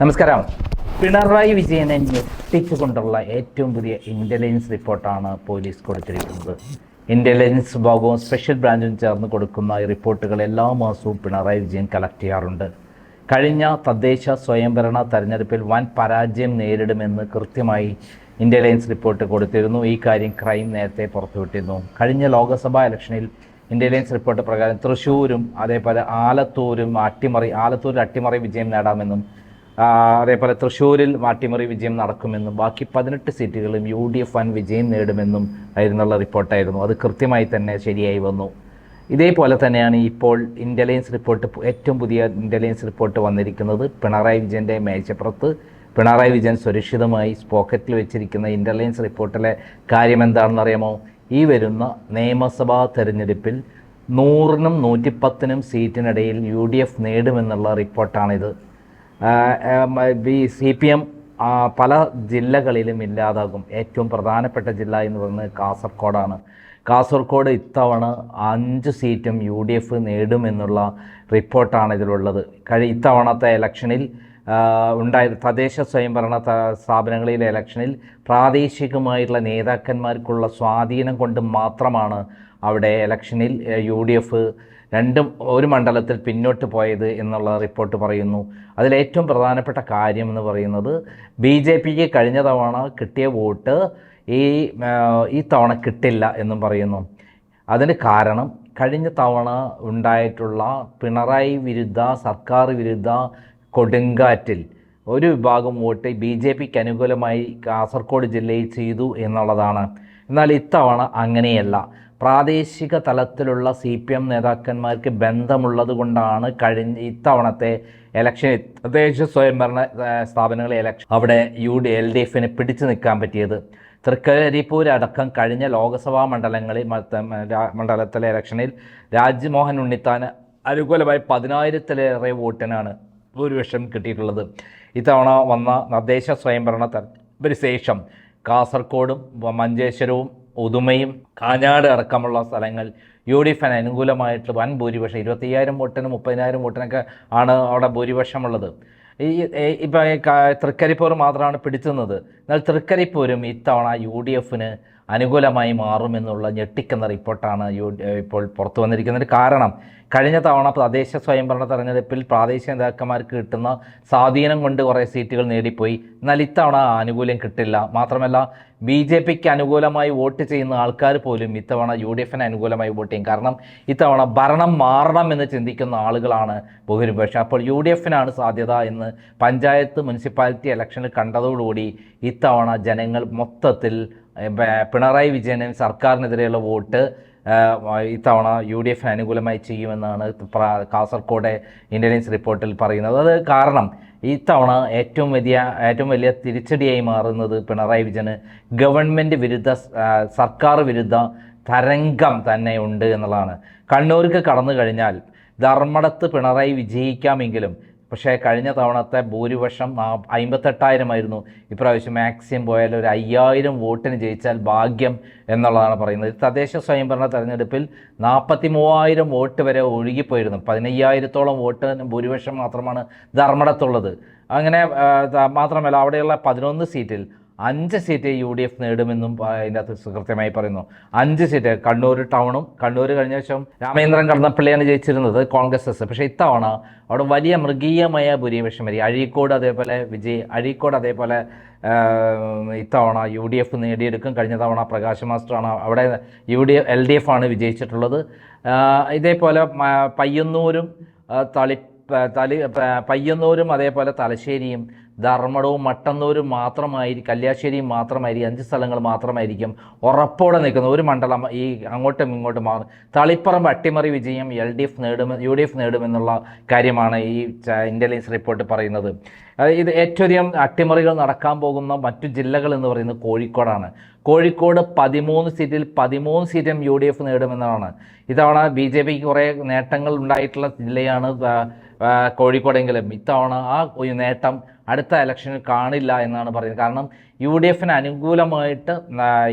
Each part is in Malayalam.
നമസ്കാരം. പിണറായി വിജയനെ ഞെട്ടിച്ചുകൊണ്ടുള്ള ഏറ്റവും പുതിയ ഇൻ്റലിജൻസ് റിപ്പോർട്ടാണ് പോലീസ് കൊടുത്തിരിക്കുന്നത്. ഇൻ്റലിജൻസ് വിഭാഗവും സ്പെഷ്യൽ ബ്രാഞ്ചും ചേർന്ന് കൊടുക്കുന്ന ഈ റിപ്പോർട്ടുകൾ എല്ലാ മാസവും പിണറായി വിജയൻ കളക്ട് ചെയ്യാറുണ്ട്. കഴിഞ്ഞ തദ്ദേശ സ്വയംഭരണ തെരഞ്ഞെടുപ്പിൽ വൻ പരാജയം നേരിടുമെന്ന് കൃത്യമായി ഇൻ്റലിജൻസ് റിപ്പോർട്ട് കൊടുത്തിരുന്നു. ഈ കാര്യം ക്രൈം നേരത്തെ പുറത്തുവിട്ടിരുന്നു. കഴിഞ്ഞ ലോക്സഭാ ഇലക്ഷനിൽ ഇൻ്റലിജൻസ് റിപ്പോർട്ട് പ്രകാരം തൃശ്ശൂരും അതേപോലെ ആലത്തൂരിൽ അട്ടിമറി വിജയം നേടാമെന്നും അതേപോലെ തൃശ്ശൂരിൽ അട്ടിമറി വിജയം നടക്കുമെന്നും ബാക്കി 18 സീറ്റുകളും UDF വൻ വിജയം നേടുമെന്നും ആയിരുന്നുള്ള റിപ്പോർട്ടായിരുന്നു. അത് കൃത്യമായി തന്നെ ശരിയായി വന്നു. ഇതേപോലെ തന്നെയാണ് ഇപ്പോൾ ഇൻ്റലിജൻസ് റിപ്പോർട്ട്, ഏറ്റവും പുതിയ ഇൻ്റലിജൻസ് റിപ്പോർട്ട് വന്നിരിക്കുന്നത്. പിണറായി വിജയൻ്റെ മേശപ്പുറത്ത് പിണറായി വിജയൻ സുരക്ഷിതമായി പോക്കറ്റിൽ വെച്ചിരിക്കുന്ന ഇൻ്റലിജൻസ് റിപ്പോർട്ടിലെ കാര്യം എന്താണെന്ന് അറിയാമോ? ഈ വരുന്ന നിയമസഭാ തെരഞ്ഞെടുപ്പിൽ 100-നും 110-നും സീറ്റിനിടയിൽ UDF നേടുമെന്നുള്ള റിപ്പോർട്ടാണിത്. CPM പല ജില്ലകളിലും ഇല്ലാതാകും. ഏറ്റവും പ്രധാനപ്പെട്ട ജില്ല എന്ന് പറയുന്നത് കാസർഗോഡാണ്. കാസർഗോഡ് ഇത്തവണ 5 സീറ്റും UDF നേടുമെന്നുള്ള റിപ്പോർട്ടാണ് ഇതിലുള്ളത്. ഇത്തവണത്തെ ഇലക്ഷനിൽ തദ്ദേശ സ്വയംഭരണ സ്ഥാപനങ്ങളിലെ ഇലക്ഷനിൽ പ്രാദേശികമായിട്ടുള്ള നേതാക്കന്മാർക്കുള്ള സ്വാധീനം കൊണ്ട് മാത്രമാണ് അവിടെ ഇലക്ഷനിൽ UDF ഒരു മണ്ഡലത്തിൽ പിന്നോട്ട് പോയത് എന്നുള്ള റിപ്പോർട്ട് പറയുന്നു. അതിലേറ്റവും പ്രധാനപ്പെട്ട കാര്യം എന്ന് പറയുന്നത് BJPക്ക് കഴിഞ്ഞ തവണ കിട്ടിയ വോട്ട് ഈ തവണ കിട്ടില്ല എന്നും പറയുന്നു. അതിന് കാരണം കഴിഞ്ഞ തവണ ഉണ്ടായിട്ടുള്ള പിണറായി വിരുദ്ധ, സർക്കാർ വിരുദ്ധ കൊടുങ്കാറ്റിൽ ഒരു വിഭാഗം വോട്ട് BJPക്ക് അനുകൂലമായി കാസർഗോഡ് ജില്ലയിൽ ചെയ്തു എന്നുള്ളതാണ്. എന്നാൽ ഇത്തവണ അങ്ങനെയല്ല. പ്രാദേശിക തലത്തിലുള്ള CPM നേതാക്കന്മാർക്ക് ബന്ധമുള്ളത് കൊണ്ടാണ് ഇത്തവണത്തെ ഇലക്ഷൻ, തദ്ദേശ സ്വയംഭരണ സ്ഥാപനങ്ങളിലെ ഇലക്ഷൻ അവിടെ LDFന് പിടിച്ചു നിൽക്കാൻ പറ്റിയത്. തൃക്കരിപ്പൂർ അടക്കം കഴിഞ്ഞ ലോക്സഭാ മണ്ഡലത്തിലെ ഇലക്ഷനിൽ രാജ്മോഹൻ ഉണ്ണിത്താന് അനുകൂലമായി 10,000-ലേറെ വോട്ടിനാണ് ഭൂരിപക്ഷം കിട്ടിയിട്ടുള്ളത്. ഇത്തവണ വന്ന തദ്ദേശ സ്വയംഭരണ തെരഞ്ഞെടുപ്പിന് ശേഷം കാസർഗോഡും മഞ്ചേശ്വരവും ഉദുമയും കാഞ്ഞാട് അടക്കമുള്ള സ്ഥലങ്ങൾ UDFന് അനുകൂലമായിട്ട് വൻ ഭൂരിപക്ഷം 25,000 വോട്ടിനും 30,000 വോട്ടിനൊക്കെ ആണ് അവിടെ ഭൂരിപക്ഷമുള്ളത്. ഇപ്പം തൃക്കരിപ്പൂർ മാത്രമാണ് പിടിച്ചുന്നത്. എന്നാൽ തൃക്കരിപ്പൂരും ഇത്തവണ UDFന് അനുകൂലമായി മാറുമെന്നുള്ള ഞെട്ടിക്കുന്ന റിപ്പോർട്ടാണ് ഇപ്പോൾ പുറത്തു വന്നിരിക്കുന്നത്. കാരണം കഴിഞ്ഞ തവണ തദ്ദേശ സ്വയംഭരണ തെരഞ്ഞെടുപ്പിൽ പ്രാദേശിക നേതാക്കന്മാർക്ക് കിട്ടുന്ന സ്വാധീനം കൊണ്ട് കുറേ സീറ്റുകൾ നേടിപ്പോയി. എന്നാൽ ഇത്തവണ ആനുകൂല്യം കിട്ടില്ല. മാത്രമല്ല BJPക്ക് അനുകൂലമായി വോട്ട് ചെയ്യുന്ന ആൾക്കാർ പോലും ഇത്തവണ UDFന് അനുകൂലമായി വോട്ട് ചെയ്യും. കാരണം ഇത്തവണ ഭരണം മാറണം എന്ന് ചിന്തിക്കുന്ന ആളുകളാണ് ഭൂരിപക്ഷം. അപ്പോൾ UDFനാണ് സാധ്യത എന്ന് പഞ്ചായത്ത് മുനിസിപ്പാലിറ്റി ഇലക്ഷനിൽ കണ്ടതോടുകൂടി ഇത്തവണ ജനങ്ങൾ മൊത്തത്തിൽ പിണറായി വിജയനും സർക്കാരിനെതിരെയുള്ള വോട്ട് ഇത്തവണ UDFന് അനുകൂലമായി ചെയ്യുമെന്നാണ് കാസർഗോഡ് ഇൻ്റലിജൻസ് റിപ്പോർട്ടിൽ പറയുന്നത്. അത് കാരണം ഇത്തവണ ഏറ്റവും വലിയ തിരിച്ചടിയായി മാറുന്നത് പിണറായി വിജയന് ഗവൺമെൻറ് വിരുദ്ധ, സർക്കാർ വിരുദ്ധ തരംഗം തന്നെ ഉണ്ട് എന്നുള്ളതാണ്. കണ്ണൂർക്ക് കടന്നു കഴിഞ്ഞാൽ ധർമ്മടത്ത് പിണറായി വിജയിക്കാമെങ്കിലും പക്ഷേ കഴിഞ്ഞ തവണത്തെ ഭൂരിപക്ഷം 58,000 ഇപ്രാവശ്യം മാക്സിമം പോയാൽ ഒരു 5,000 വോട്ടിന് ജയിച്ചാൽ ഭാഗ്യം എന്നുള്ളതാണ് പറയുന്നത്. തദ്ദേശ സ്വയംഭരണ തെരഞ്ഞെടുപ്പിൽ 43,000 വോട്ട് വരെ ഒഴുകിപ്പോയിരുന്നു. 15,000-ഓളം വോട്ട് ഭൂരിപക്ഷം മാത്രമാണ് ധർമ്മടത്തുള്ളത്. അങ്ങനെ മാത്രമല്ല അവിടെയുള്ള 11 സീറ്റിൽ 5 സീറ്റ് UDF നേടുമെന്നും അതിൻ്റെ അകത്ത് കൃത്യമായി പറയുന്നു. 5 സീറ്റ് കണ്ണൂർ ടൗണും, കണ്ണൂർ കഴിഞ്ഞ ശേഷം രാമേന്ദ്രൻ കടന്നപ്പള്ളിയാണ് ജയിച്ചിരുന്നത് കോൺഗ്രസ്. പക്ഷേ ഇത്തവണ അവിടെ വലിയ മൃഗീയമായ ഭൂരിപക്ഷം വരും. അഴീക്കോട് അതേപോലെ ഇത്തവണ UDF നേടിയെടുക്കും. കഴിഞ്ഞ തവണ പ്രകാശ് മാസ്റ്ററാണ് അവിടെ LDF ആണ് വിജയിച്ചിട്ടുള്ളത്. ഇതേപോലെ പയ്യന്നൂരും അതേപോലെ തലശ്ശേരിയും ധർമ്മടവും മട്ടന്നൂരും കല്യാശ്ശേരിയും മാത്രമായിരിക്കും 5 സ്ഥലങ്ങൾ മാത്രമായിരിക്കും ഉറപ്പോടെ നിൽക്കുന്ന ഒരു മണ്ഡലം. ഈ അങ്ങോട്ടും ഇങ്ങോട്ടും മാറും. തളിപ്പറമ്പ് അട്ടിമറി വിജയം UDF നേടുമെന്നുള്ള കാര്യമാണ് ഈ ഇൻ്റലിജൻസ് റിപ്പോർട്ട് പറയുന്നത്. ഇത് ഏറ്റവും അധികം അട്ടിമറികൾ നടക്കാൻ പോകുന്ന മറ്റു ജില്ലകൾ എന്ന് പറയുന്നത് കോഴിക്കോടാണ്. കോഴിക്കോട് 13 സീറ്റിൽ 13 സീറ്റും UDF നേടുമെന്നാണ്. ഇത്തവണ BJPക്ക് കുറേ നേട്ടങ്ങൾ ഉണ്ടായിട്ടുള്ള ജില്ലയാണ് കോഴിക്കോടെങ്കിലും ഇത്തവണ ആ നേട്ടം അടുത്ത ഇലക്ഷനിൽ കാണില്ല എന്നാണ് പറയുന്നത്. കാരണം UDFന് അനുകൂലമായിട്ട്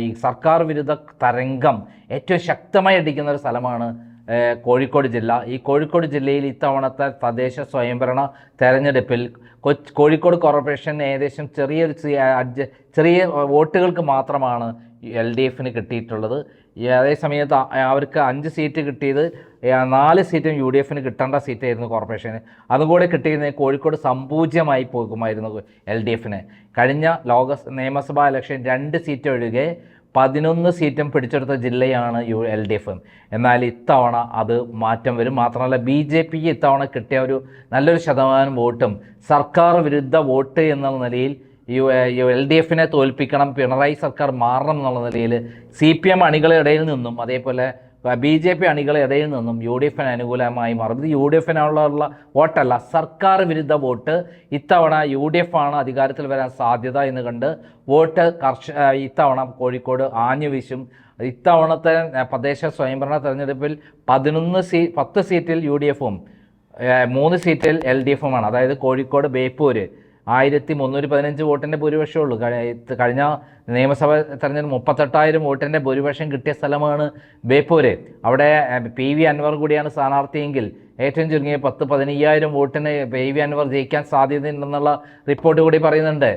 ഈ സർക്കാർ വിരുദ്ധ തരംഗം ഏറ്റവും ശക്തമായി അടിക്കുന്ന ഒരു സ്ഥലമാണ് കോഴിക്കോട് ജില്ല. ഈ കോഴിക്കോട് ജില്ലയിൽ ഇത്തവണത്തെ തദ്ദേശ സ്വയംഭരണ തെരഞ്ഞെടുപ്പിൽ കോഴിക്കോട് കോർപ്പറേഷൻ ഏകദേശം ചെറിയ വോട്ടുകൾക്ക് മാത്രമാണ് LDFന് കിട്ടിയിട്ടുള്ളത്. അതേ സമയത്ത് അവർക്ക് 5 സീറ്റ് കിട്ടിയത് 4 സീറ്റും UDFന് കിട്ടേണ്ട സീറ്റായിരുന്നു കോർപ്പറേഷന്. അതുകൂടെ കിട്ടിയിരുന്നത് കോഴിക്കോട് സംപൂജ്യമായി പോകുമായിരുന്നു LDFന്. കഴിഞ്ഞ നിയമസഭാ ഇലക്ഷൻ 2 സീറ്റ് ഒഴികെ 11 സീറ്റും പിടിച്ചെടുത്ത ജില്ലയാണ് LDF. എന്നാൽ ഇത്തവണ അത് മാറ്റം വരും. മാത്രമല്ല BJPക്ക് ഇത്തവണ കിട്ടിയ ഒരു നല്ലൊരു ശതമാനം വോട്ടും സർക്കാർ വിരുദ്ധ വോട്ട് എന്ന നിലയിൽ LDFനെ തോൽപ്പിക്കണം, പിണറായി സർക്കാർ മാറണം എന്നുള്ള നിലയിൽ CPM അണികളുടെ ഇടയിൽ നിന്നും അതേപോലെ BJP അണികളുടെ ഇടയിൽ നിന്നും UDFന് അനുകൂലമായി മാറും. ഇത് UDFനുള്ള വോട്ടല്ല, സർക്കാർ വിരുദ്ധ വോട്ട്. ഇത്തവണ UDF ആണ് അധികാരത്തിൽ വരാൻ സാധ്യത എന്ന് കണ്ട് വോട്ട് ഇത്തവണ കോഴിക്കോട് ആഞ്ഞു വീശും. ഇത്തവണത്തെ തദ്ദേശ സ്വയംഭരണ തെരഞ്ഞെടുപ്പിൽ 10 സീറ്റിൽ UDFും 3 സീറ്റിൽ LDFുമാണ്. അതായത് കോഴിക്കോട് ബേപ്പൂര് 1315 വോട്ടിൻ്റെ ഭൂരിപക്ഷമുള്ളൂ. കഴിഞ്ഞ നിയമസഭ തെരഞ്ഞെടുപ്പ് 38,000 വോട്ടിൻ്റെ ഭൂരിപക്ഷം കിട്ടിയ സ്ഥലമാണ് ബേപ്പൂര്. അവിടെ PV അൻവർ കൂടിയാണ് സ്ഥാനാർത്ഥിയെങ്കിൽ ഏറ്റവും ചുരുങ്ങിയ 10-15,000 വോട്ടിന് PV അൻവർ ജയിക്കാൻ സാധ്യതയുണ്ടെന്നുള്ള റിപ്പോർട്ട് കൂടി പറയുന്നുണ്ട്.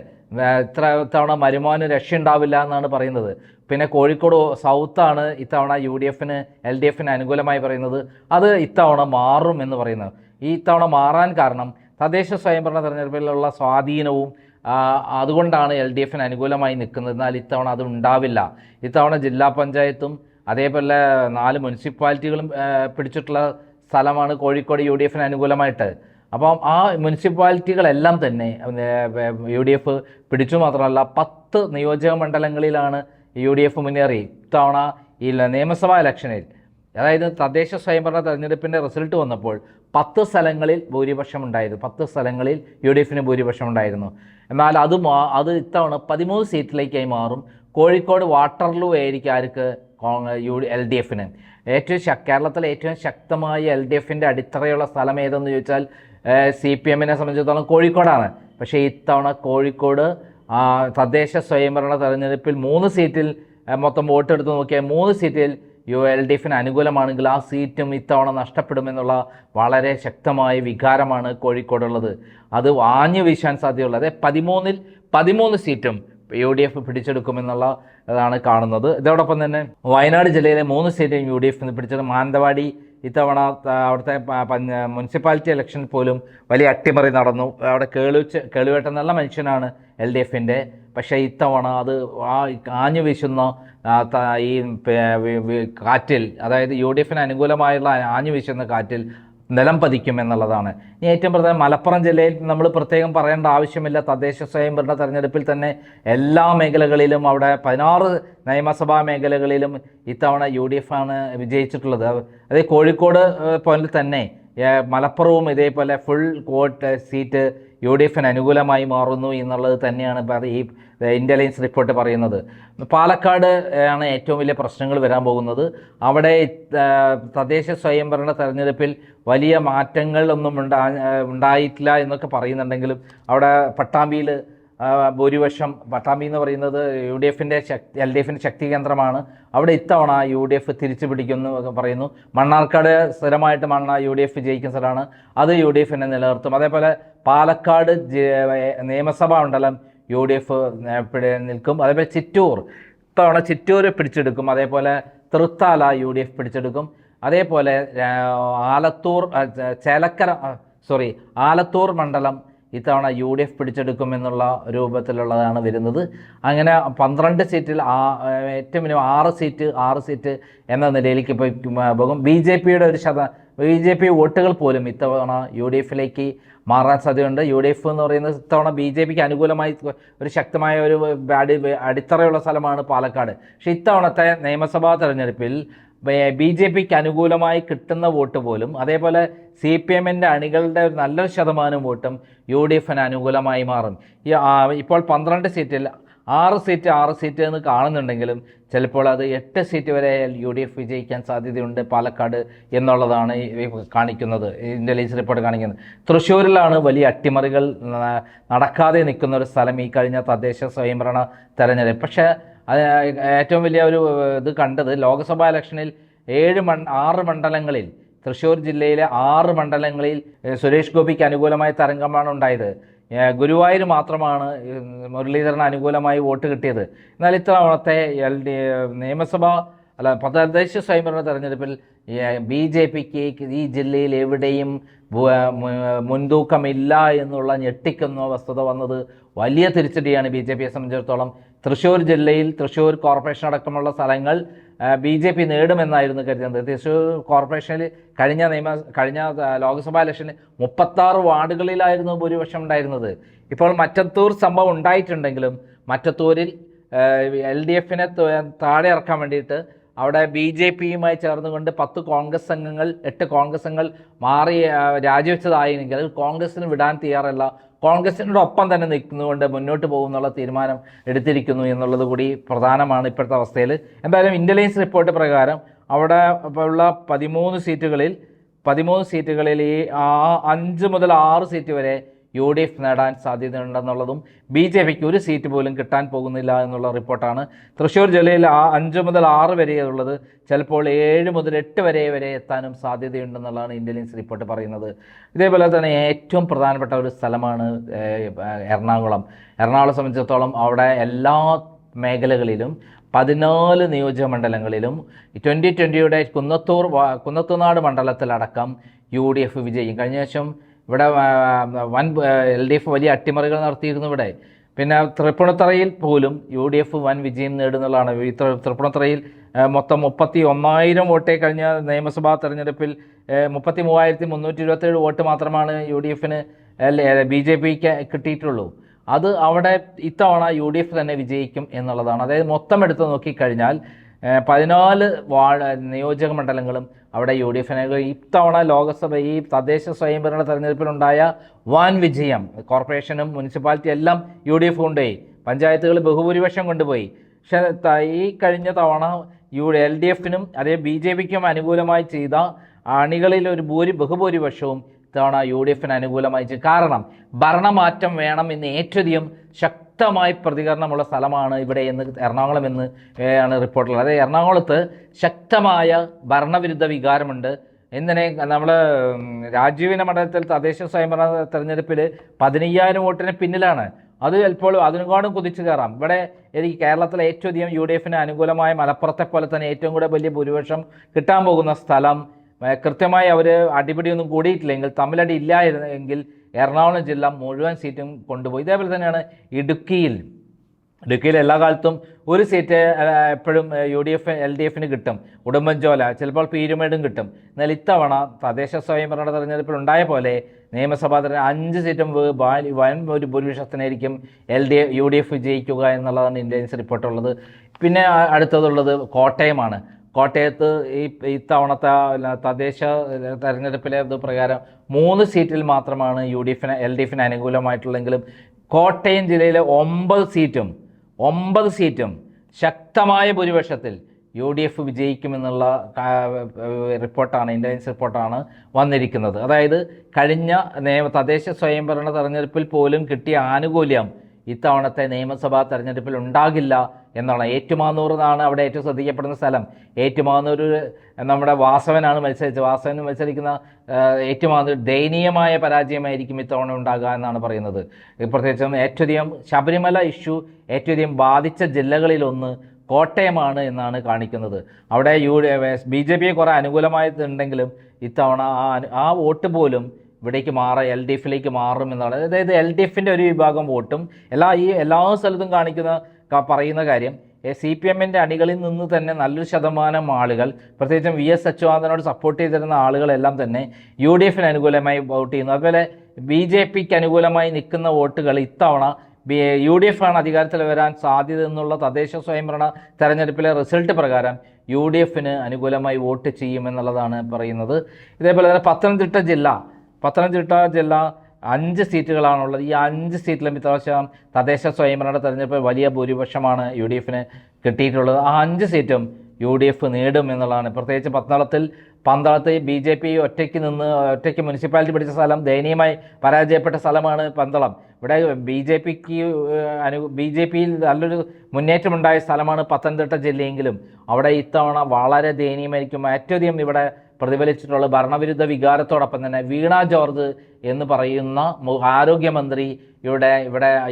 ഇത്ര തവണ മരുമോന് രക്ഷയുണ്ടാവില്ല എന്നാണ് പറയുന്നത്. പിന്നെ കോഴിക്കോട് സൗത്താണ് ഇത്തവണ LDFന് അനുകൂലമായി പറയുന്നത്. അത് ഇത്തവണ മാറും എന്ന് പറയുന്നത്. ഈ ഇത്തവണ മാറാൻ കാരണം തദ്ദേശ സ്വയംഭരണ തെരഞ്ഞെടുപ്പിലുള്ള സ്വാധീനവും അതുകൊണ്ടാണ് LDFന് അനുകൂലമായി നിൽക്കുന്നത്. എന്നാൽ ഇത്തവണ അത് ഉണ്ടാവില്ല. ഇത്തവണ ജില്ലാ പഞ്ചായത്തും അതേപോലെ 4 മുനിസിപ്പാലിറ്റികളും പിടിച്ചിട്ടുള്ള സ്ഥലമാണ് കോഴിക്കോട് UDFന് അനുകൂലമായിട്ട്. അപ്പം ആ മുനിസിപ്പാലിറ്റികളെല്ലാം തന്നെ UDF പിടിച്ചു. മാത്രമല്ല 10 നിയോജക മണ്ഡലങ്ങളിലാണ് UDF മുന്നേറി. ഇത്തവണ ഈ നിയമസഭാ ഇലക്ഷനിൽ, അതായത് തദ്ദേശ സ്വയംഭരണ തെരഞ്ഞെടുപ്പിൻ്റെ റിസൾട്ട് വന്നപ്പോൾ 10 സ്ഥലങ്ങളിൽ ഭൂരിപക്ഷം ഉണ്ടായിരുന്നു. 10 സ്ഥലങ്ങളിൽ UDFന് ഭൂരിപക്ഷം ഉണ്ടായിരുന്നു. എന്നാൽ അത് ഇത്തവണ 13 സീറ്റിലേക്കായി മാറും. കോഴിക്കോട് വാട്ടർലൂ ആയിരിക്കും ആർക്ക് LDFന്. കേരളത്തിലെ ഏറ്റവും ശക്തമായ LDFൻ്റെ അടിത്തറയുള്ള സ്ഥലം ഏതെന്ന് ചോദിച്ചാൽ CPMനെ സംബന്ധിച്ചിടത്തോളം കോഴിക്കോടാണ്. പക്ഷേ ഇത്തവണ കോഴിക്കോട് തദ്ദേശ സ്വയംഭരണ തെരഞ്ഞെടുപ്പിൽ 3 സീറ്റിൽ മൊത്തം വോട്ടെടുത്ത് നോക്കിയാൽ 3 സീറ്റിൽ LDFന് അനുകൂലമാണെങ്കിൽ ആ സീറ്റും ഇത്തവണ നഷ്ടപ്പെടുമെന്നുള്ള വളരെ ശക്തമായ വികാരമാണ് കോഴിക്കോടുള്ളത്. അത് ആഞ്ഞു വീശാൻ സാധ്യതയുള്ളത്. അതായത് 13 സീറ്റും UDF പിടിച്ചെടുക്കുമെന്നുള്ള അതാണ് കാണുന്നത്. ഇതോടൊപ്പം തന്നെ വയനാട് ജില്ലയിലെ 3 സീറ്റും UDF പിടിച്ചെടുക്കും. മാനന്തവാടി ഇത്തവണ അവിടുത്തെ മുനിസിപ്പാലിറ്റി ഇലക്ഷനിൽ പോലും വലിയ അട്ടിമറി നടന്നു. അവിടെ കേളുവേട്ടൻ നല്ല മനുഷ്യനാണ് LDFൻ്റെ. പക്ഷേ ഇത്തവണ അത് ആഞ്ഞു വീശുന്ന ഈ കാറ്റിൽ, അതായത് UDFന് അനുകൂലമായുള്ള ആഞ്ഞു വീശുന്ന കാറ്റിൽ നിലം പതിക്കും എന്നുള്ളതാണ്. ഇനി ഏറ്റവും പ്രധാനം മലപ്പുറം ജില്ലയിൽ നമ്മൾ പ്രത്യേകം പറയേണ്ട ആവശ്യമില്ല. തദ്ദേശ സ്വയംഭരണ തെരഞ്ഞെടുപ്പിൽ തന്നെ എല്ലാ മേഖലകളിലും അവിടെ 16 നിയമസഭാ മേഖലകളിലും ഇത്തവണ UDF ആണ് വിജയിച്ചിട്ടുള്ളത്. അതേ കോഴിക്കോട് പോലെ തന്നെ മലപ്പുറവും ഇതേപോലെ ഫുൾ സീറ്റ് UDFന് അനുകൂലമായി മാറുന്നു എന്നുള്ളത് തന്നെയാണ് ഈ ഇൻ്റലിജൻസ് റിപ്പോർട്ട് പറയുന്നത്. പാലക്കാട് ആണ് ഏറ്റവും വലിയ പ്രശ്നങ്ങൾ വരാൻ പോകുന്നത്. അവിടെ തദ്ദേശ സ്വയംഭരണ തെരഞ്ഞെടുപ്പിൽ വലിയ മാറ്റങ്ങളൊന്നും ഉണ്ടായിട്ടില്ല എന്നൊക്കെ പറയുന്നുണ്ടെങ്കിലും അവിടെ പട്ടാമ്പിയിൽ ഭൂരിപക്ഷം, പട്ടാമ്പി എന്ന് പറയുന്നത് LDFൻ്റെ ശക്തി കേന്ദ്രമാണ്. അവിടെ ഇത്തവണ UDF തിരിച്ചു പിടിക്കുമെന്ന് പറയുന്നു. മണ്ണാർക്കാട് സ്ഥിരമായിട്ട് UDF ജയിക്കുന്ന സ്ഥലമാണ്. അത് UDFനെ നിലനിർത്തും. അതേപോലെ പാലക്കാട് നിയമസഭാ മണ്ഡലം UDF നിൽക്കും. അതേപോലെ ഇത്തവണ ചിറ്റൂർ പിടിച്ചെടുക്കും. അതേപോലെ തൃത്താല UDF പിടിച്ചെടുക്കും. അതേപോലെ ആലത്തൂർ മണ്ഡലം ഇത്തവണ UDF പിടിച്ചെടുക്കുമെന്നുള്ള രൂപത്തിലുള്ളതാണ് വരുന്നത്. അങ്ങനെ 12 സീറ്റിൽ ഏറ്റവും മിനിമം 6 സീറ്റ് എന്ന നിലയിലേക്ക് പോകും. BJP വോട്ടുകൾ പോലും ഇത്തവണ UDFിലേക്ക് മാറാൻ സാധ്യതയുണ്ട്. UDF എന്ന് പറയുന്നത് ഇത്തവണ BJPക്ക് അനുകൂലമായി ഒരു ശക്തമായ ഒരു അടിത്തറയുള്ള സ്ഥലമാണ് പാലക്കാട്. പക്ഷേ ഇത്തവണത്തെ നിയമസഭാ തെരഞ്ഞെടുപ്പിൽ BJPക്ക് അനുകൂലമായി കിട്ടുന്ന വോട്ട് പോലും, അതേപോലെ CPMൻ്റെ അണികളുടെ ഒരു നല്ലൊരു ശതമാനം വോട്ടും UDFന് അനുകൂലമായി മാറും. ഇപ്പോൾ 12 സീറ്റിൽ 6 സീറ്റ് എന്ന് കാണുന്നുണ്ടെങ്കിലും ചിലപ്പോൾ അത് 8 സീറ്റ് വരെ UDF വിജയിക്കാൻ സാധ്യതയുണ്ട് പാലക്കാട് എന്നുള്ളതാണ് കാണിക്കുന്നത്, ഇൻ്റലിജൻസ് റിപ്പോർട്ട് കാണിക്കുന്നത്. തൃശ്ശൂരിലാണ് വലിയ അട്ടിമറികൾ നടക്കാതെ നിൽക്കുന്ന ഒരു സ്ഥലം ഈ കഴിഞ്ഞ തദ്ദേശ സ്വയംഭരണ തെരഞ്ഞെടുപ്പ്. പക്ഷേ ഏറ്റവും വലിയ ഒരു ഇത് കണ്ടത് ലോക്സഭാ ഇലക്ഷനിൽ 6 മണ്ഡലങ്ങളിൽ, തൃശ്ശൂർ ജില്ലയിലെ 6 മണ്ഡലങ്ങളിൽ സുരേഷ് ഗോപിക്ക് അനുകൂലമായ തരംഗമാണ് ഉണ്ടായത്. ഗുരുവായൂർ മാത്രമാണ് മുരളീധരന് അനുകൂലമായി വോട്ട് കിട്ടിയത്. എന്നാൽ ഇത്തവണത്തെ തദ്ദേശ സ്വയംഭരണ തെരഞ്ഞെടുപ്പിൽ BJPക്ക് ഈ ജില്ലയിൽ എവിടെയും മുൻതൂക്കമില്ല എന്നുള്ള ഞെട്ടിക്കുന്ന വസ്തുത വന്നത് വലിയ തിരിച്ചടിയാണ് BJPയെ സംബന്ധിച്ചിടത്തോളം. തൃശ്ശൂർ ജില്ലയിൽ തൃശ്ശൂർ കോർപ്പറേഷൻ അടക്കമുള്ള സ്ഥലങ്ങൾ BJP നേടുമെന്നായിരുന്നു കരുതുന്നത്. തൃശ്ശൂർ കോർപ്പറേഷനിൽ കഴിഞ്ഞ ലോക്സഭാ ഇലക്ഷനിൽ 36 വാർഡുകളിലായിരുന്നു ഭൂരിപക്ഷം ഉണ്ടായിരുന്നത്. ഇപ്പോൾ മറ്റത്തൂർ സംഭവം ഉണ്ടായിട്ടുണ്ടെങ്കിലും മറ്റത്തൂരിൽ LDFനെ താഴെ ഇറക്കാൻ വേണ്ടിയിട്ട് അവിടെ BJPയുമായി ചേർന്നുകൊണ്ട് 8 കോൺഗ്രസ് അംഗങ്ങൾ മാറി രാജിവെച്ചതായെങ്കിൽ കോൺഗ്രസിന് വിടാൻ തയ്യാറല്ല, കോൺഗ്രസിനോടൊപ്പം തന്നെ നിൽക്കുന്നുകൊണ്ട് മുന്നോട്ട് പോകുന്നുള്ള തീരുമാനം എടുത്തിരിക്കുന്നു എന്നുള്ളത് കൂടി പ്രധാനമാണ് ഇപ്പോഴത്തെ അവസ്ഥയിൽ. എന്തായാലും ഇന്റലിജൻസ് റിപ്പോർട്ട് പ്രകാരം അവിടെ ഉള്ള 13 സീറ്റുകളിൽ ഈ 5 മുതൽ 6 സീറ്റ് വരെ UDF നേടാൻ സാധ്യതയുണ്ടെന്നുള്ളതും BJPക്ക് ഒരു സീറ്റ് പോലും കിട്ടാൻ പോകുന്നില്ല എന്നുള്ള റിപ്പോർട്ടാണ്. തൃശ്ശൂർ ജില്ലയിൽ 5 മുതൽ 6 വരെയുള്ളത്, ചിലപ്പോൾ 7 മുതൽ 8 വരെ എത്താനും സാധ്യതയുണ്ടെന്നുള്ളതാണ് ഇന്റലിജൻസ് റിപ്പോർട്ട് പറയുന്നത്. ഇതേപോലെ തന്നെ ഏറ്റവും പ്രധാനപ്പെട്ട ഒരു സ്ഥലമാണ് എറണാകുളം സംബന്ധിച്ചിടത്തോളം അവിടെ എല്ലാ മേഖലകളിലും 14 നിയോജക മണ്ഡലങ്ങളിലും 2020യുടെ കുന്നത്തുനാട് മണ്ഡലത്തിലടക്കം UDF വിജയിക്കും. കഴിഞ്ഞ ശേഷം ഇവിടെ LDF വലിയ അട്ടിമറികൾ നടത്തിയിരുന്നു ഇവിടെ. പിന്നെ തൃപ്പൂണിത്തറയിൽ പോലും UDF വൻ വിജയം നേടുന്നതാണ്. തൃപ്പൂണിത്തറയിൽ മൊത്തം 31,000 വോട്ടേ കഴിഞ്ഞ നിയമസഭാ തെരഞ്ഞെടുപ്പിൽ 33,327 വോട്ട് മാത്രമാണ് UDFന് BJPക്ക് കിട്ടിയിട്ടുള്ളൂ. അത് അവിടെ ഇത്തവണ UDF തന്നെ വിജയിക്കും എന്നുള്ളതാണ്. അതായത് മൊത്തം എടുത്ത് നോക്കിക്കഴിഞ്ഞാൽ 14 നിയോജക മണ്ഡലങ്ങളും അവിടെ UDFന് ഇത്തവണ ഈ തദ്ദേശ സ്വയംഭരണ തെരഞ്ഞെടുപ്പിലുണ്ടായ വൻ വിജയം. കോർപ്പറേഷനും മുനിസിപ്പാലിറ്റി എല്ലാം UDF കൊണ്ടുപോയി, പഞ്ചായത്തുകൾ ബഹുഭൂരിപക്ഷം കൊണ്ടുപോയി. പക്ഷേ ഈ കഴിഞ്ഞ തവണ LDFനും അതേ BJPക്കും അനുകൂലമായി ചെയ്ത അണികളിൽ ഒരു ബഹുഭൂരിപക്ഷവും ഇത്തവണ UDFന് അനുകൂലമായി ചെയ്തു. കാരണം ഭരണമാറ്റം വേണം എന്ന് ഏറ്റവും ശക്തമായി പ്രതികരണമുള്ള സ്ഥലമാണ് എറണാകുളം എന്ന് ആണ് റിപ്പോർട്ടുള്ളത്. അതായത് എറണാകുളത്ത് ശക്തമായ ഭരണവിരുദ്ധ വികാരമുണ്ട്. എന്തിനെ നമ്മൾ രാജീവിൻ്റെ മണ്ഡലത്തിൽ തദ്ദേശ സ്വയംഭരണ തെരഞ്ഞെടുപ്പിൽ 15,000 വോട്ടിന് പിന്നിലാണ്. അത് ചിലപ്പോൾ അതിനെക്കാളും കുതിച്ചു കയറാം. ഇവിടെ എനിക്ക് കേരളത്തിലെ ഏറ്റവും അധികം UDFന് അനുകൂലമായ മലപ്പുറത്തെ പോലെ തന്നെ ഏറ്റവും കൂടെ വലിയ ഭൂരിപക്ഷം കിട്ടാൻ പോകുന്ന സ്ഥലം, കൃത്യമായി അവർ അടിപിടിയൊന്നും കൂടിയിട്ടില്ലെങ്കിൽ, തമ്മിലടി ഇല്ലായിരുന്നെങ്കിൽ എറണാകുളം ജില്ല മുഴുവൻ സീറ്റും കൊണ്ടുപോയി. ഇതേപോലെ തന്നെയാണ് ഇടുക്കിയിൽ എല്ലാ കാലത്തും ഒരു സീറ്റ് എപ്പോഴും LDFന് കിട്ടും. ഉടുമ്പൻചോല, ചിലപ്പോൾ പീരുമേടും കിട്ടും. എന്നാൽ ഇത്തവണ തദ്ദേശ സ്വയംഭരണ തെരഞ്ഞെടുപ്പിൽ ഉണ്ടായ പോലെ നിയമസഭാ തെരഞ്ഞെടുപ്പ് 5 സീറ്റും വൻ ഒരു ഭൂരിപക്ഷത്തിനായിരിക്കും UDF വിജയിക്കുക എന്നുള്ളതാണ് ഇന്റലിജൻസ് റിപ്പോർട്ടുള്ളത്. പിന്നെ അടുത്തതുള്ളത് കോട്ടയമാണ്. കോട്ടയത്ത് ഇത്തവണത്തെ തദ്ദേശ തെരഞ്ഞെടുപ്പിലെ പ്രകാരം 3 സീറ്റിൽ മാത്രമാണ് LDFന് അനുകൂലമായിട്ടുള്ളെങ്കിലും കോട്ടയം ജില്ലയിലെ 9 സീറ്റും ശക്തമായ ഭൂരിപക്ഷത്തിൽ UDF വിജയിക്കുമെന്നുള്ള റിപ്പോർട്ടാണ്, ഇന്റലിജൻസ് റിപ്പോർട്ടാണ് വന്നിരിക്കുന്നത്. അതായത് കഴിഞ്ഞ തദ്ദേശ സ്വയംഭരണ തെരഞ്ഞെടുപ്പിൽ പോലും കിട്ടിയ ആനുകൂല്യം ഇത്തവണത്തെ നിയമസഭാ തെരഞ്ഞെടുപ്പിൽ ഉണ്ടാകില്ല എന്നാണ്. ഏറ്റുമാനൂറാണ് അവിടെ ഏറ്റവും ശ്രദ്ധിക്കപ്പെടുന്ന സ്ഥലം. ഏറ്റുമാനൂർ നമ്മുടെ വാസവൻ മത്സരിക്കുന്ന ഏറ്റുമാനൂർ ദയനീയമായ പരാജയമായിരിക്കും ഇത്തവണ ഉണ്ടാകുക എന്നാണ് പറയുന്നത്. പ്രത്യേകിച്ചും ഏറ്റവും ശബരിമല ഇഷ്യൂ ഏറ്റവും ബാധിച്ച ജില്ലകളിലൊന്ന് കോട്ടയമാണ് എന്നാണ് കാണിക്കുന്നത്. അവിടെ BJPയെ കുറേ അനുകൂലമായിട്ടുണ്ടെങ്കിലും ഇത്തവണ ആ വോട്ട് പോലും ഇവിടേക്ക് LDFിലേക്ക് മാറും എന്നാണ്. അതായത് LDFിൻ്റെ ഒരു വിഭാഗം വോട്ടും എല്ലാ സ്ഥലത്തും പറയുന്ന കാര്യം CPMൻ്റെ അണികളിൽ നിന്ന് തന്നെ നല്ലൊരു ശതമാനം ആളുകൾ, പ്രത്യേകിച്ചും VS അച്യുതാനന്ദനോട് സപ്പോർട്ട് ചെയ്തിരുന്ന ആളുകളെല്ലാം തന്നെ UDFന് അനുകൂലമായി വോട്ട് ചെയ്യുന്നു. അതുപോലെ BJPക്ക് അനുകൂലമായി നിൽക്കുന്ന വോട്ടുകൾ ഇത്തവണ UDF ആണ് അധികാരത്തിൽ വരാൻ സാധ്യത എന്നുള്ള തദ്ദേശ സ്വയംഭരണ തെരഞ്ഞെടുപ്പിലെ റിസൾട്ട് പ്രകാരം UDFന് അനുകൂലമായി വോട്ട് ചെയ്യുമെന്നുള്ളതാണ് പറയുന്നത്. ഇതേപോലെ തന്നെ പത്തനംതിട്ട ജില്ല 5 സീറ്റുകളാണുള്ളത്. ഈ 5 സീറ്റിലും ഇപ്രാവശ്യം തദ്ദേശ സ്വയംഭരണ തെരഞ്ഞെടുപ്പിൽ വലിയ ഭൂരിപക്ഷമാണ് UDFന് കിട്ടിയിട്ടുള്ളത്. ആ 5 സീറ്റും UDF നേടും എന്നുള്ളതാണ്. പ്രത്യേകിച്ച് പന്തളത്ത് BJP ഒറ്റയ്ക്ക് മുനിസിപ്പാലിറ്റി പിടിച്ച സ്ഥലം, ദയനീയമായി പരാജയപ്പെട്ട സ്ഥലമാണ് പന്തളം. ഇവിടെ BJPയിൽ നല്ലൊരു മുന്നേറ്റമുണ്ടായ സ്ഥലമാണ് പത്തനംതിട്ട ജില്ലയെങ്കിലും അവിടെ ഇത്തവണ വളരെ ദയനീയമായിരിക്കും. ഏറ്റവും അധികം ഇവിടെ പ്രതിഫലിച്ചിട്ടുള്ള ഭരണവിരുദ്ധ വികാരത്തോടൊപ്പം തന്നെ വീണ ജോർജ് എന്ന് പറയുന്ന ആരോഗ്യമന്ത്രി ഇവിടെ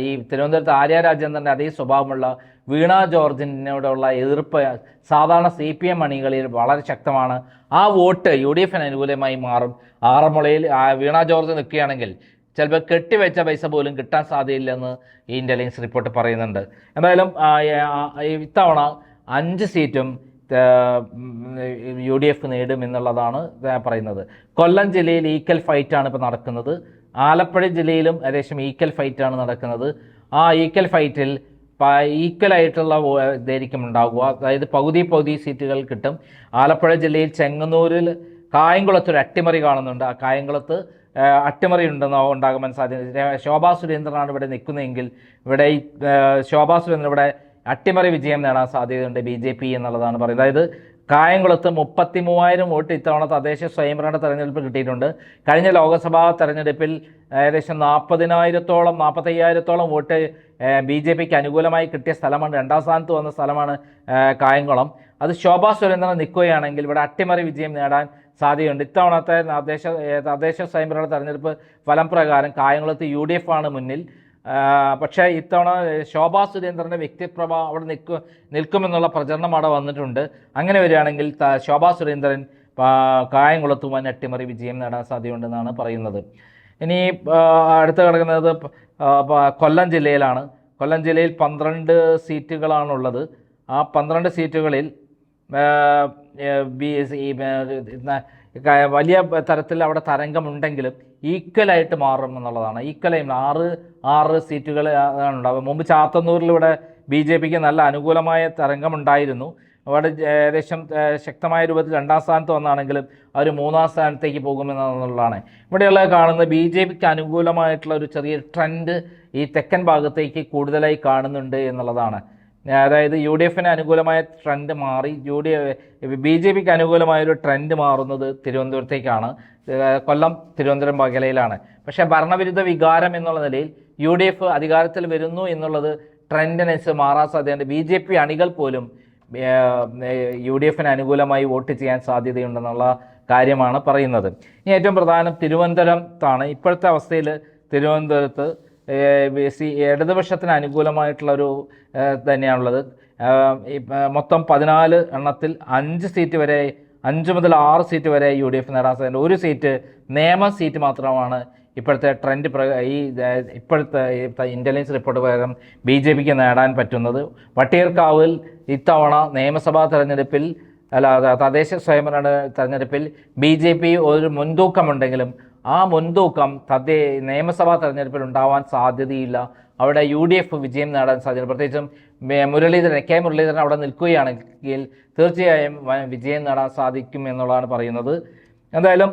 ഈ തിരുവനന്തപുരത്ത് ആര്യ രാജേന്ദ്രൻ്റെ അതേ സ്വഭാവമുള്ള വീണ ജോർജിനോടുള്ള എതിർപ്പ് സാധാരണ CPM അണികളിൽ വളരെ ശക്തമാണ്. ആ വോട്ട് UDFന് അനുകൂലമായി മാറും. ആറന്മുളയിൽ വീണ ജോർജ് നിൽക്കുകയാണെങ്കിൽ ചിലപ്പോൾ കെട്ടിവെച്ച പൈസ പോലും കിട്ടാൻ സാധ്യതയില്ലെന്ന് ഈ ഇന്റലിജൻസ് റിപ്പോർട്ട് പറയുന്നുണ്ട്. എന്തായാലും ഇത്തവണ 5 സീറ്റും UDF നേടും എന്നുള്ളതാണ് പറയുന്നത്. കൊല്ലം ജില്ലയിൽ ഈക്വൽ ഫൈറ്റാണ് ഇപ്പോൾ നടക്കുന്നത്. ആലപ്പുഴ ജില്ലയിലും ഏകദേശം ഈക്വൽ ഫൈറ്റാണ് നടക്കുന്നത്. ആ ഈക്വൽ ഫൈറ്റിൽ ഈക്വലായിട്ടുള്ള ഇതായിരിക്കും ഉണ്ടാകുക. അതായത് പകുതി സീറ്റുകൾ കിട്ടും. ആലപ്പുഴ ജില്ലയിൽ ചെങ്ങന്നൂരിൽ കായംകുളത്തൊരു അട്ടിമറി കാണുന്നുണ്ട്. ആ കായംകുളത്ത് അട്ടിമറി ഉണ്ടാകുവാൻ സാധ്യത. ശോഭാ സുരേന്ദ്രനാണ് ഇവിടെ നിൽക്കുന്നതെങ്കിൽ ഇവിടെ ശോഭാ സുരേന്ദ്രൻ ഇവിടെ അട്ടിമറി വിജയം നേടാൻ സാധ്യതയുണ്ട് BJP എന്നുള്ളതാണ് പറയുന്നത്. അതായത് കായംകുളത്ത് 33,000 വോട്ട് ഇത്തവണ തദ്ദേശ സ്വയംഭരണ തെരഞ്ഞെടുപ്പ് കിട്ടിയിട്ടുണ്ട്. കഴിഞ്ഞ ലോക്സഭാ തെരഞ്ഞെടുപ്പിൽ ഏകദേശം 45,000 വോട്ട് BJPക്ക് അനുകൂലമായി കിട്ടിയ സ്ഥലമാണ്. 2ാം സ്ഥാനത്ത് വന്ന സ്ഥലമാണ് കായംകുളം. അത് ശോഭാ സുരേന്ദ്രൻ നിൽക്കുകയാണെങ്കിൽ ഇവിടെ അട്ടിമറി വിജയം നേടാൻ സാധ്യതയുണ്ട്. ഇത്തവണത്തെ തദ്ദേശ സ്വയംഭരണ തെരഞ്ഞെടുപ്പ് ഫലം പ്രകാരം കായംകുളത്ത് UDF ആണ് മുന്നിൽ. പക്ഷേ ഇത്തവണ ശോഭാ സുരേന്ദ്രൻ്റെ വ്യക്തിപ്രഭാവം അവിടെ നിൽക്കുമെന്നുള്ള പ്രചരണം അവിടെ വന്നിട്ടുണ്ട്. അങ്ങനെ വരികയാണെങ്കിൽ ശോഭാ സുരേന്ദ്രൻ കായംകുളത്ത് വൻ അട്ടിമറി വിജയം നേടാൻ സാധ്യതയുണ്ടെന്നാണ് പറയുന്നത്. ഇനി അടുത്ത് കിടക്കുന്നത് കൊല്ലം ജില്ലയിലാണ്. കൊല്ലം ജില്ലയിൽ 12 സീറ്റുകളാണുള്ളത്. ആ 12 സീറ്റുകളിൽ വലിയ തരത്തിൽ അവിടെ തരംഗമുണ്ടെങ്കിലും ഈക്വലായിട്ട് മാറും എന്നുള്ളതാണ്. ഈക്വലായി 6 സീറ്റുകൾ ഉണ്ടാവും. മുമ്പ് ചാത്തന്നൂരിലൂടെ BJPക്ക് നല്ല അനുകൂലമായ തരംഗമുണ്ടായിരുന്നു. അവിടെ ഏകദേശം ശക്തമായ രൂപത്തിൽ 2ാം സ്ഥാനത്ത് വന്നാണെങ്കിലും അവർ 3ാം സ്ഥാനത്തേക്ക് പോകുമെന്നുള്ളതാണ്. ഇവിടെയുള്ള കാണുന്നത് BJPക്ക് അനുകൂലമായിട്ടുള്ള ഒരു ചെറിയ ട്രെൻഡ് ഈ തെക്കൻ ഭാഗത്തേക്ക് കൂടുതലായി കാണുന്നുണ്ട് എന്നുള്ളതാണ്. അതായത് UDFന് അനുകൂലമായ ട്രെൻഡ് മാറി BJPക്ക് അനുകൂലമായൊരു ട്രെൻഡ് മാറുന്നത് തിരുവനന്തപുരത്തേക്കാണ്. കൊല്ലം തിരുവനന്തപുരം മേഖലയിലാണ്. പക്ഷേ ഭരണവിരുദ്ധ വികാരം എന്നുള്ള നിലയിൽ UDF അധികാരത്തിൽ വരുന്നു എന്നുള്ളത് ട്രെൻഡിനനുസരിച്ച് മാറാൻ സാധ്യതയുണ്ട്. BJP അണികൾ പോലും UDFന് അനുകൂലമായി വോട്ട് ചെയ്യാൻ സാധ്യതയുണ്ടെന്നുള്ള കാര്യമാണ് പറയുന്നത്. ഇനി ഏറ്റവും പ്രധാനം തിരുവനന്തപുരത്താണ്. ഇപ്പോഴത്തെ അവസ്ഥയിൽ തിരുവനന്തപുരത്ത് ഇടതുപക്ഷത്തിന് അനുകൂലമായിട്ടുള്ളൊരു തന്നെയാണുള്ളത്. മൊത്തം 14 എണ്ണത്തിൽ 5 മുതൽ 6 സീറ്റ് വരെ UDF നേടാൻ സാധ്യത. ഒരു സീറ്റ് സീറ്റ് മാത്രമാണ് ഇപ്പോഴത്തെ ട്രെൻഡ് ഇപ്പോഴത്തെ ഇൻ്റലിജൻസ് റിപ്പോർട്ട് പ്രകാരം BJPക്ക് നേടാൻ പറ്റുന്നത്. വട്ടിയൂർക്കാവിൽ ഇത്തവണ നിയമസഭാ തെരഞ്ഞെടുപ്പിൽ തദ്ദേശ സ്വയംഭരണ തെരഞ്ഞെടുപ്പിൽ BJP ഒരു മുൻതൂക്കമുണ്ടെങ്കിലും ആ മുൻതൂക്കം നിയമസഭാ തെരഞ്ഞെടുപ്പിൽ ഉണ്ടാവാൻ സാധ്യതയില്ല. അവിടെ UDF വിജയം നേടാൻ സാധ്യത. പ്രത്യേകിച്ചും കെ മുരളീധരൻ അവിടെ നിൽക്കുകയാണെങ്കിൽ തീർച്ചയായും വിജയം നേടാൻ സാധിക്കും എന്നുള്ളതാണ് പറയുന്നത്. എന്തായാലും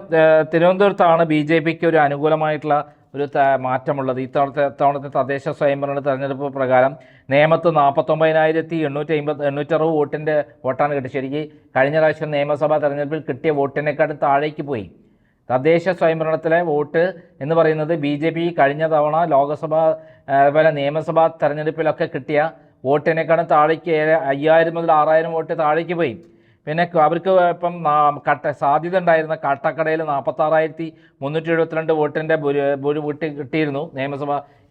തിരുവനന്തപുരത്താണ് BJPക്ക് ഒരു അനുകൂലമായിട്ടുള്ള ഒരു മാറ്റമുള്ളത്. ഇത്തവണത്തെ തദ്ദേശ സ്വയംഭരണ തെരഞ്ഞെടുപ്പ് പ്രകാരം നേമത്ത് 49,860 വോട്ടാണ് കിട്ടിയത്. ശരിക്കും കഴിഞ്ഞ പ്രാവശ്യം നിയമസഭാ തെരഞ്ഞെടുപ്പിൽ കിട്ടിയ വോട്ടിനെക്കാട്ടും താഴേക്ക് പോയി. തദ്ദേശ സ്വയംഭരണത്തിലെ വോട്ട് എന്ന് പറയുന്നത് BJP കഴിഞ്ഞ തവണ ലോക്സഭ അതുപോലെ നിയമസഭാ തെരഞ്ഞെടുപ്പിലൊക്കെ കിട്ടിയ വോട്ടിനെക്കാളും താഴേക്ക് 5,000 മുതൽ 6,000 വോട്ട് താഴേക്ക് പോയി. പിന്നെ അവർക്ക് ഇപ്പം സാധ്യത ഉണ്ടായിരുന്ന കാട്ടക്കടയിൽ 46,372 വോട്ടിൻ്റെ ഒരു വോട്ട് കിട്ടിയിരുന്നു നിയമസഭ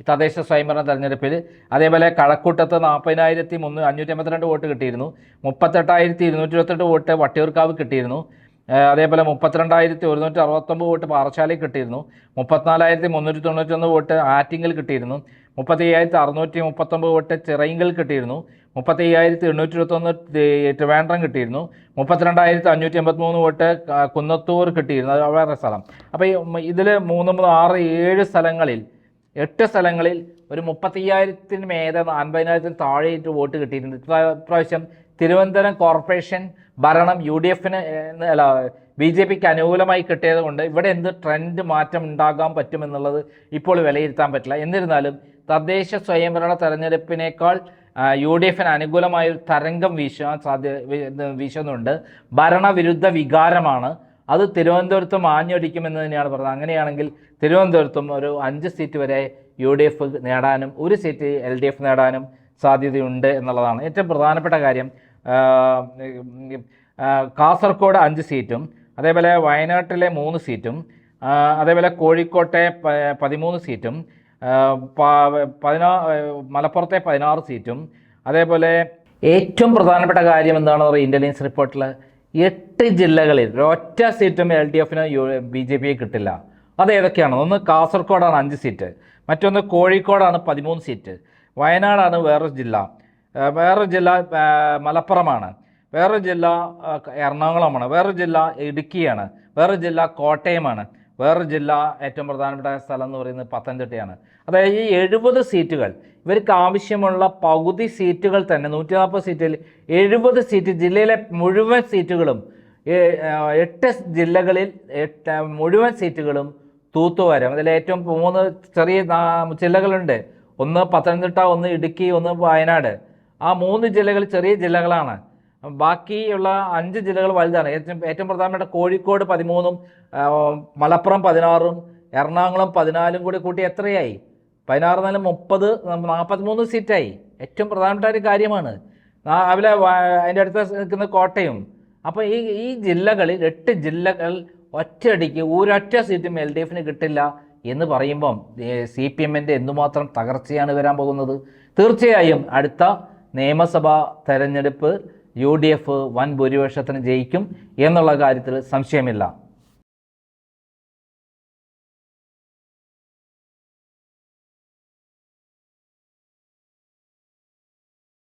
തദ്ദേശ സ്വയംഭരണ തെരഞ്ഞെടുപ്പിൽ. അതേപോലെ കഴക്കൂട്ടത്ത് 40,552 വോട്ട് കിട്ടിയിരുന്നു. 38,228 വോട്ട് വട്ടിയൂർക്കാവ് കിട്ടിയിരുന്നു. അതേപോലെ 32,169 വോട്ട് പാറശാലയിൽ കിട്ടിയിരുന്നു. 34,391 വോട്ട് ആറ്റിങ്ങൽ കിട്ടിയിരുന്നു. 35,639 വോട്ട് ചിറയിങ്കൽ കിട്ടിയിരുന്നു. 35,821 ട്രിവാൻഡ്രം കിട്ടിയിരുന്നു. 32,583 വോട്ട് കുന്നത്തൂർ കിട്ടിയിരുന്നു. അത് വേറെ സ്ഥലം. അപ്പോൾ ഇതിൽ 3, 6, 7 സ്ഥലങ്ങളിൽ 8 സ്ഥലങ്ങളിൽ ഒരു 35,000 മേലെ 50,000 താഴെയിട്ട് വോട്ട് കിട്ടിയിട്ടുണ്ട്. ഇപ്രാവശ്യം തിരുവനന്തപുരം കോർപ്പറേഷൻ ഭരണം UDFന് BJPക്ക് അനുകൂലമായി കിട്ടിയത് കൊണ്ട് ഇവിടെ എന്ത് ട്രെൻഡ് മാറ്റം ഉണ്ടാകാൻ പറ്റുമെന്നുള്ളത് ഇപ്പോൾ വിലയിരുത്താൻ പറ്റില്ല. എന്നിരുന്നാലും തദ്ദേശ സ്വയംഭരണ തെരഞ്ഞെടുപ്പിനേക്കാൾ UDF-ന് അനുകൂലമായ ഒരു തരംഗം വീശുന്നുണ്ട്. ഭരണവിരുദ്ധ വികാരമാണ്. അത് തിരുവനന്തപുരത്തും ആഞ്ഞടിക്കുമെന്ന് തന്നെയാണ് പറഞ്ഞത്. അങ്ങനെയാണെങ്കിൽ തിരുവനന്തപുരത്തും ഒരു 5 സീറ്റ് വരെ UDF നേടാനും 1 സീറ്റ് LDF നേടാനും സാധ്യതയുണ്ട് എന്നുള്ളതാണ് ഏറ്റവും പ്രധാനപ്പെട്ട കാര്യം. കാസർഗോഡ് 5 സീറ്റും, അതേപോലെ വയനാട്ടിലെ 3 സീറ്റും, അതേപോലെ കോഴിക്കോട്ടെ 13 സീറ്റും, മലപ്പുറത്തെ 16 സീറ്റും, അതേപോലെ ഏറ്റവും പ്രധാനപ്പെട്ട കാര്യം എന്താണെന്ന് പറയുക, ഇൻ്റലിജൻസ് റിപ്പോർട്ടിൽ 8 ജില്ലകളിൽ ഒരൊറ്റ സീറ്റും LDF-ന് BJP കിട്ടില്ല. അത് ഏതൊക്കെയാണ്? ഒന്ന് കാസർഗോഡാണ് 5 സീറ്റ്, മറ്റൊന്ന് കോഴിക്കോടാണ് 13 സീറ്റ്, വയനാടാണ് വേറൊരു ജില്ല മലപ്പുറമാണ്, വേറൊരു ജില്ല എറണാകുളമാണ്, വേറൊരു ജില്ല ഇടുക്കിയാണ്, വേറൊരു ജില്ല കോട്ടയമാണ്, വേറൊരു ജില്ല ഏറ്റവും പ്രധാനപ്പെട്ട സ്ഥലം എന്ന് പറയുന്നത് പത്തനംതിട്ടയാണ്. അതായത് ഈ 70 സീറ്റുകൾ ഇവർക്ക് ആവശ്യമുള്ള പകുതി സീറ്റുകൾ തന്നെ 140 സീറ്റിൽ 70 സീറ്റ് ജില്ലയിലെ മുഴുവൻ സീറ്റുകളും 8 ജില്ലകളിൽ മുഴുവൻ സീറ്റുകളും തൂത്തുവാരും. അതിൽ ഏറ്റവും 3 ചെറിയ ജില്ലകളുണ്ട്. ഒന്ന് പത്തനംതിട്ട, ഒന്ന് ഇടുക്കി, ഒന്ന് വയനാട്. ആ 3 ജില്ലകൾ ചെറിയ ജില്ലകളാണ്. ബാക്കിയുള്ള 5 ജില്ലകൾ വലുതാണ്. ഏറ്റവും പ്രധാനപ്പെട്ട കോഴിക്കോട് 13ഉം മലപ്പുറം 16ഉം എറണാകുളം 14ഉം കൂടി കൂട്ടി എത്രയായി? 16 4 30 43 സീറ്റായി. ഏറ്റവും പ്രധാനപ്പെട്ട ഒരു കാര്യമാണ്. അതിലെ അതിൻ്റെ അടുത്ത് നിൽക്കുന്ന കോട്ടയം. അപ്പോൾ ഈ ജില്ലകളിൽ 8 ജില്ലകൾ ഒറ്റയടിക്ക് ഒരൊറ്റ സീറ്റും LDF-ന് കിട്ടില്ല എന്ന് പറയുമ്പം CPM-ൻ്റെ എന്തുമാത്രം തകർച്ചയാണ് വരാൻ പോകുന്നത്. തീർച്ചയായും അടുത്ത നിയമസഭാ തെരഞ്ഞെടുപ്പ് UDF വൻ ഭൂരിപക്ഷത്തിന് ജയിക്കും എന്നുള്ള കാര്യത്തിൽ സംശയമില്ല.